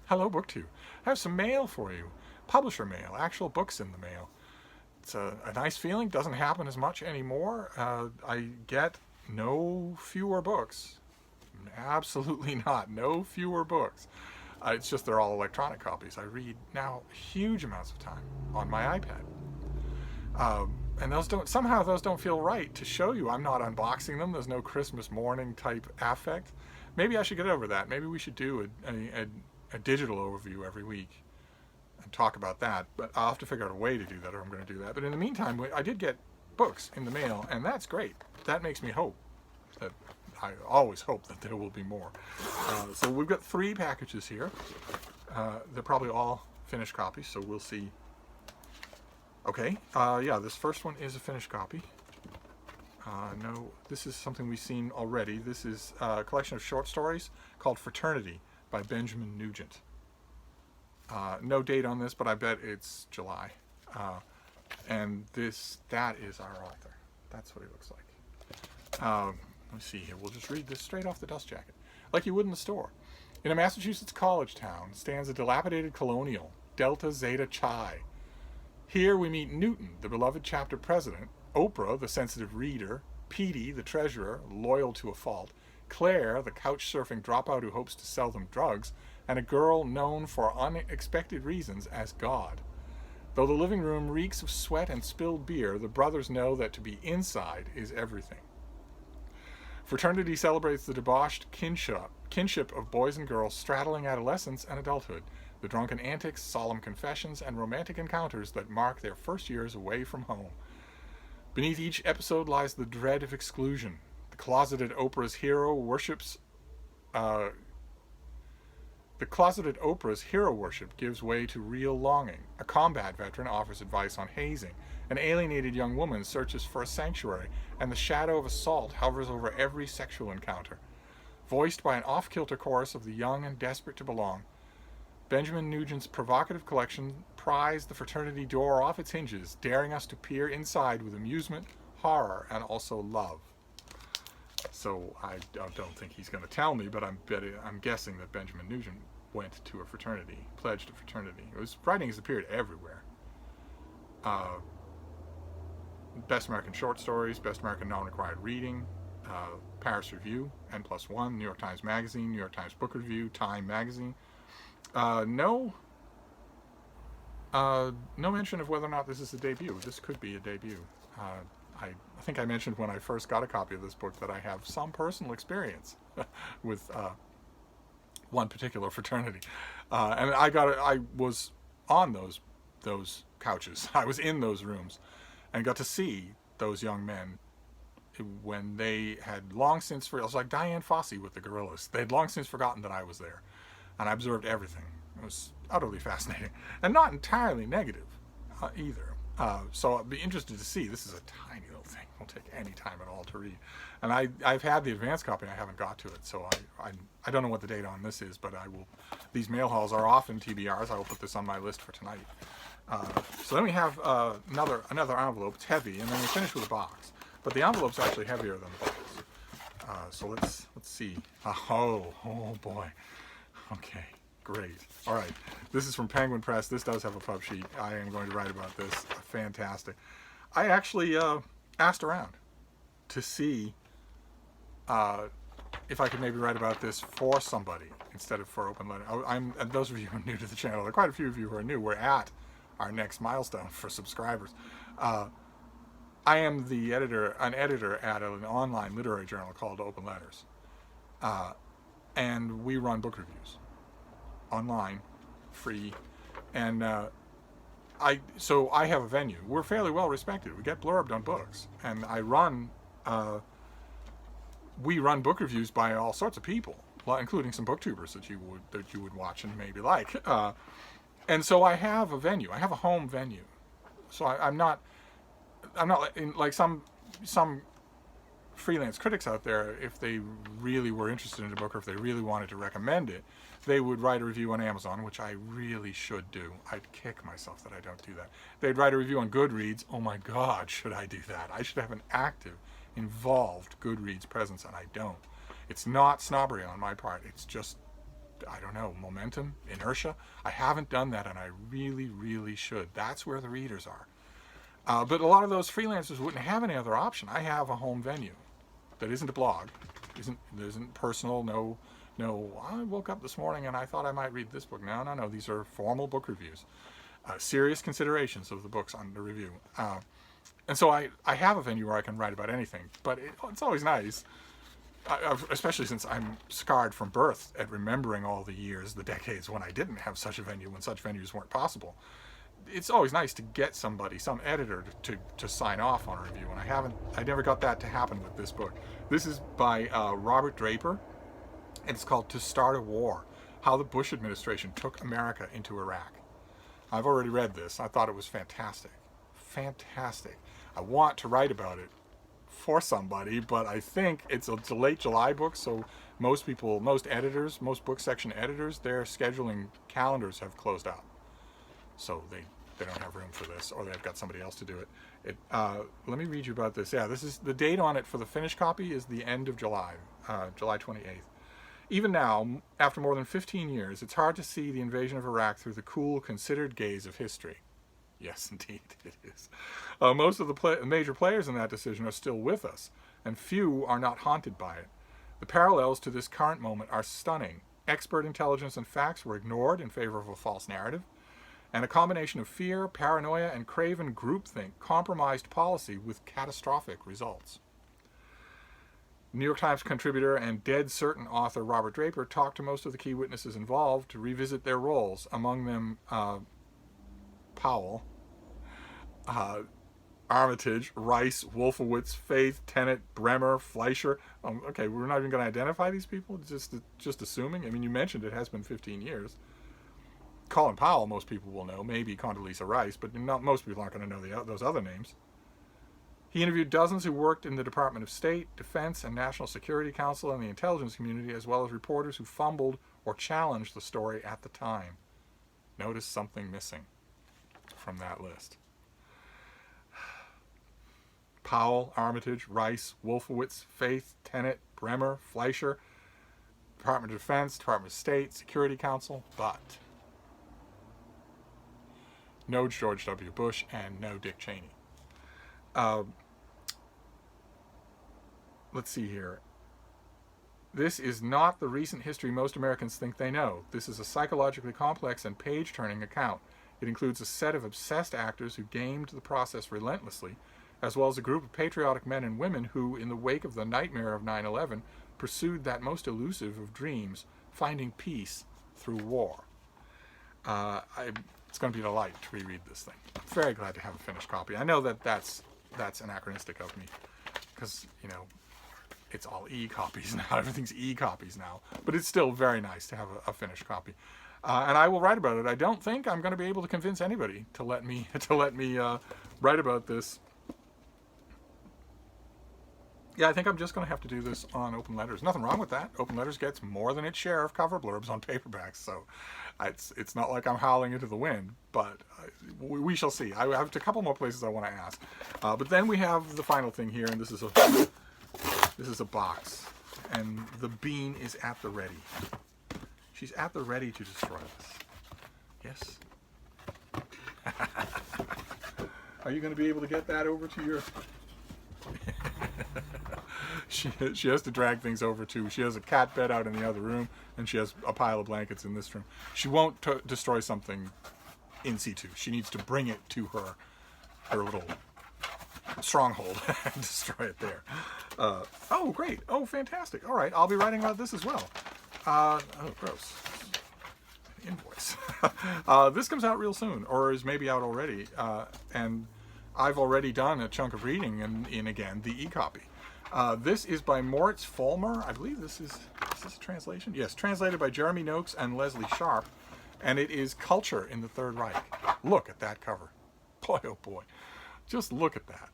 Hello, BookTube. I have some mail for you. Publisher mail, actual books in the mail. It's a nice feeling. Doesn't happen as much anymore. I get no fewer books. Absolutely not. No fewer books. It's just they're all electronic copies. I read now huge amounts of time on my iPad. And those don't feel right to show you. I'm not unboxing them. There's no Christmas morning type affect. Maybe I should get over that. Maybe we should do a digital overview every week and talk about that. But I'll have to figure out a way to do that, or I'm going to do that. But in the meantime, I did get books in the mail, and that's great. That makes me hope that I always hope that there will be more. So we've got 3 packages here. They're probably all finished copies, so we'll see. Okay, yeah, this first one is a finished copy. No, this is something we've seen already. This is a collection of short stories called Fraternity by Benjamin Nugent. No date on this, but I bet it's July. And that is our author. That's what he looks like. Let me see here. We'll just read this straight off the dust jacket, like you would in the store. In a Massachusetts college town stands a dilapidated colonial, Delta Zeta Chi. Here we meet Newton, the beloved chapter president, Oprah, the sensitive reader, Petey, the treasurer, loyal to a fault, Claire, the couch-surfing dropout who hopes to sell them drugs, and a girl known for unexpected reasons as God. Though the living room reeks of sweat and spilled beer, the brothers know that to be inside is everything. Fraternity celebrates the debauched kinship of boys and girls straddling adolescence and adulthood, the drunken antics, solemn confessions, and romantic encounters that mark their first years away from home. Beneath each episode lies the dread of exclusion. The closeted Oprah's hero worship gives way to real longing. A combat veteran offers advice on hazing. An alienated young woman searches for a sanctuary, and the shadow of assault hovers over every sexual encounter. Voiced by an off-kilter chorus of the young and desperate to belong, Benjamin Nugent's provocative collection pries the fraternity door off its hinges, daring us to peer inside with amusement, horror, and also love. So I don't think he's going to tell me, but I'm guessing that Benjamin Nugent went to a fraternity, pledged a fraternity. His writings appeared everywhere. Best American Short Stories, Best American Non-Required Reading, Paris Review, N+1, New York Times Magazine, New York Times Book Review, Time Magazine. No mention of whether or not this is a debut. This could be a debut. I think I mentioned when I first got a copy of this book that I have some personal experience with one particular fraternity, and I was on those couches. I was in those rooms, and got to see those young men when they had long since it was like Diane Fossey with the Gorillas. They had long since forgotten that I was there, and I observed everything. It was utterly fascinating, and not entirely negative either. So I'd be interested to see. This is a tiny little thing. It won't take any time at all to read. And I've had the advanced copy, and I haven't got to it. So I don't know what the date on this is, but I will. These mail hauls are often TBRs. I will put this on my list for tonight. So then we have another envelope. It's heavy, and then we finish with a box. But the envelope's actually heavier than the box. So let's see. Oh boy. Okay. Great. All right. This is from Penguin Press. This does have a pub sheet. I am going to write about this. Fantastic. I actually asked around to see if I could maybe write about this for somebody instead of for Open Letter. And those of you who are new to the channel, there are quite a few of you who are new. We're at our next milestone for subscribers. I am an editor at an online literary journal called Open Letters. And we run book reviews. Online, free, and so I have a venue. We're fairly well respected. We get blurbed on books, and we run book reviews by all sorts of people, including some booktubers that you would watch and maybe like. And so I have a venue. I have a home venue. So I'm not like some freelance critics out there. If they really were interested in a book, or if they really wanted to recommend it, they would write a review on Amazon, which I really should do. I'd kick myself that I don't do that. They'd write a review on Goodreads. Oh my God, should I do that? I should have an active, involved Goodreads presence, and I don't. It's not snobbery on my part. It's just I don't know, momentum, inertia. I haven't done that, and I really, really should. That's where the readers are. But a lot of those freelancers wouldn't have any other option. I have a home venue that isn't a blog, isn't personal. No. I woke up this morning and I thought I might read this book. No. These are formal book reviews, serious considerations of the books under review. And so I have a venue where I can write about anything. But it's always nice, especially since I'm scarred from birth at remembering all the years, the decades when I didn't have such a venue, when such venues weren't possible. It's always nice to get somebody, some editor, to sign off on a review, and I never got that to happen with this book. This is by Robert Draper, and it's called To Start a War: How the Bush Administration Took America into Iraq. I've already read this. I thought it was fantastic. Fantastic. I want to write about it for somebody, but I think it's a late July book, so most editors, most book section editors, their scheduling calendars have closed out. So they don't have room for this, or they've got somebody else to do it. Let me read you about this. Yeah, this is the date on it for the finished copy is the end of July, July 28th. Even now, after more than 15 years, it's hard to see the invasion of Iraq through the cool, considered gaze of history. Yes, indeed, it is. Most of the major players in that decision are still with us, and few are not haunted by it. The parallels to this current moment are stunning. Expert intelligence and facts were ignored in favor of a false narrative, and a combination of fear, paranoia, and craven groupthink compromised policy with catastrophic results. New York Times contributor and dead certain author Robert Draper talked to most of the key witnesses involved to revisit their roles, among them Powell, Armitage, Rice, Wolfowitz, Faith, Tenet, Bremer, Fleischer. Okay, we're not even going to identify these people, just assuming. I mean, you mentioned it has been 15 years. Colin Powell, most people will know, maybe Condoleezza Rice, but most people aren't going to know those other names. He interviewed dozens who worked in the Department of State, Defense, and National Security Council and the intelligence community, as well as reporters who fumbled or challenged the story at the time. Notice something missing from that list. Powell, Armitage, Rice, Wolfowitz, Faith, Tenet, Bremer, Fleischer, Department of Defense, Department of State, Security Council, but no George W. Bush and no Dick Cheney. Let's see here. This is not the recent history most Americans think they know. This is a psychologically complex and page-turning account. It includes a set of obsessed actors who gamed the process relentlessly, as well as a group of patriotic men and women who, in the wake of the nightmare of 9/11, pursued that most elusive of dreams, finding peace through war. It's going to be a delight to reread this thing. I'm very glad to have a finished copy. I know that's anachronistic of me, because, it's all e-copies now. Everything's e-copies now. But it's still very nice to have a finished copy. And I will write about it. I don't think I'm going to be able to convince anybody to let me write about this. Yeah, I think I'm just going to have to do this on Open Letters. Nothing wrong with that. Open Letters gets more than its share of cover blurbs on paperbacks, so it's not like I'm howling into the wind, but we shall see. I have a couple more places I want to ask. But then we have the final thing here, and this is a box, and the bean is at the ready. She's at the ready to destroy us. Yes? Are you going to be able to get that over to your... She has to drag things over too. She has a cat bed out in the other room, and she has a pile of blankets in this room. She won't destroy something in situ. She needs to bring it to her little stronghold and destroy it there. Oh, great. Oh, fantastic. All right, I'll be writing about this as well. Oh, gross. Invoice. This comes out real soon, or is maybe out already. And I've already done a chunk of reading in again, the e-copy. This is by Moritz Vollmer. I believe is this a translation? Yes, translated by Jeremy Noakes and Leslie Sharp. And it is Culture in the Third Reich. Look at that cover. Boy, oh boy. Just look at that.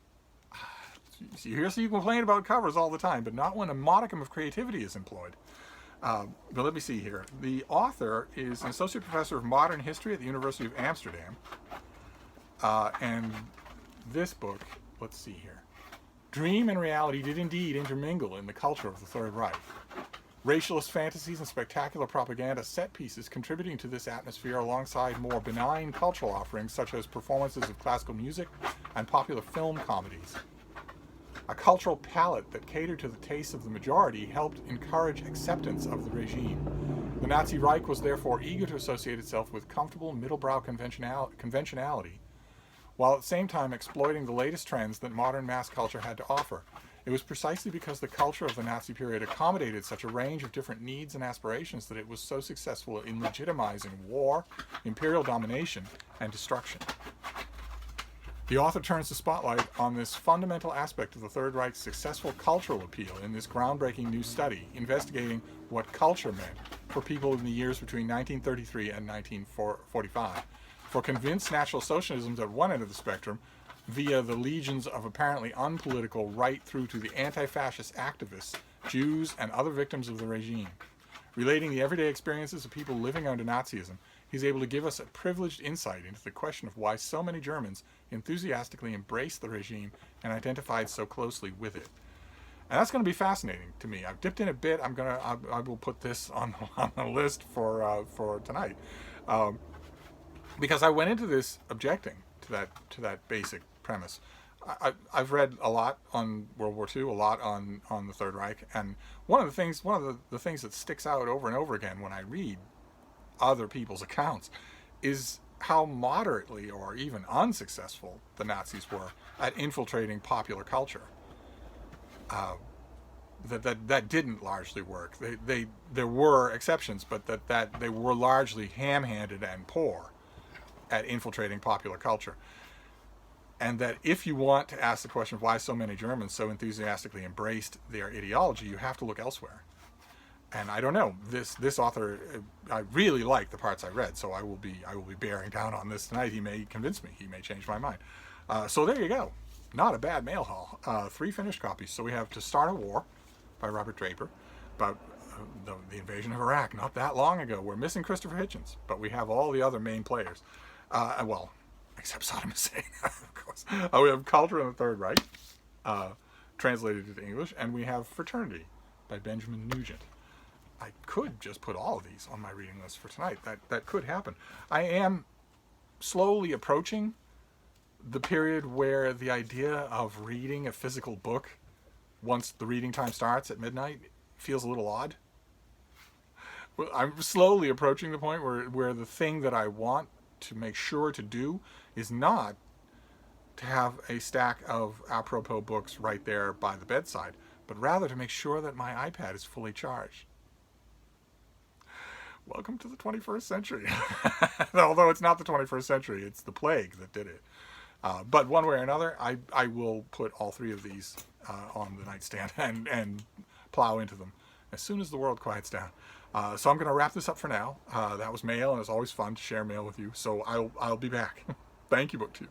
You complain about covers all the time, but not when a modicum of creativity is employed. But let me see here. The author is an associate professor of modern history at the University of Amsterdam. And this book, let's see here. Dream and reality did indeed intermingle in the culture of the Third Reich. Racialist fantasies and spectacular propaganda set pieces contributing to this atmosphere alongside more benign cultural offerings such as performances of classical music and popular film comedies. A cultural palette that catered to the tastes of the majority helped encourage acceptance of the regime. The Nazi Reich was therefore eager to associate itself with comfortable middle-brow conventionality, while at the same time exploiting the latest trends that modern mass culture had to offer. It was precisely because the culture of the Nazi period accommodated such a range of different needs and aspirations that it was so successful in legitimizing war, imperial domination, and destruction. The author turns the spotlight on this fundamental aspect of the Third Reich's successful cultural appeal in this groundbreaking new study, investigating what culture meant for people in the years between 1933 and 1945. For convinced National Socialism at one end of the spectrum, via the legions of apparently unpolitical right through to the anti-fascist activists, Jews, and other victims of the regime. Relating the everyday experiences of people living under Nazism, he's able to give us a privileged insight into the question of why so many Germans enthusiastically embraced the regime and identified so closely with it. And that's going to be fascinating to me. I've dipped in a bit. I will put this on the list for tonight, because I went into this objecting to that basic premise. I've read a lot on World War II, a lot on the Third Reich, and one of the things that sticks out over and over again when I read other people's accounts is how moderately or even unsuccessful the Nazis were at infiltrating popular culture. That didn't largely work. There were exceptions, but that they were largely ham-handed and poor at infiltrating popular culture. And that if you want to ask the question of why so many Germans so enthusiastically embraced their ideology, you have to look elsewhere. And I don't know, this author, I really like the parts I read, so I will be bearing down on this tonight. He may convince me. He may change my mind. So there you go. Not a bad mail haul. 3 finished copies. So we have To Start a War by Robert Draper, about the invasion of Iraq not that long ago. We're missing Christopher Hitchens, but we have all the other main players. Well, except Saddam Hussein, of course. We have Culture in the Third Reich, translated into English, and we have Fraternity by Benjamin Nugent. I could just put all of these on my reading list for tonight. That could happen. I am slowly approaching the period where the idea of reading a physical book once the reading time starts at midnight feels a little odd. Well, I'm slowly approaching the point where the thing that I want to make sure to do is not to have a stack of apropos books right there by the bedside, but rather to make sure that my iPad is fully charged. Welcome to the 21st century. Although it's not the 21st century, it's the plague that did it. But one way or another, I will put all 3 of these on the nightstand and plow into them as soon as the world quiets down. So I'm going to wrap this up for now. That was mail, and it's always fun to share mail with you. So I'll be back. Thank you, BookTube.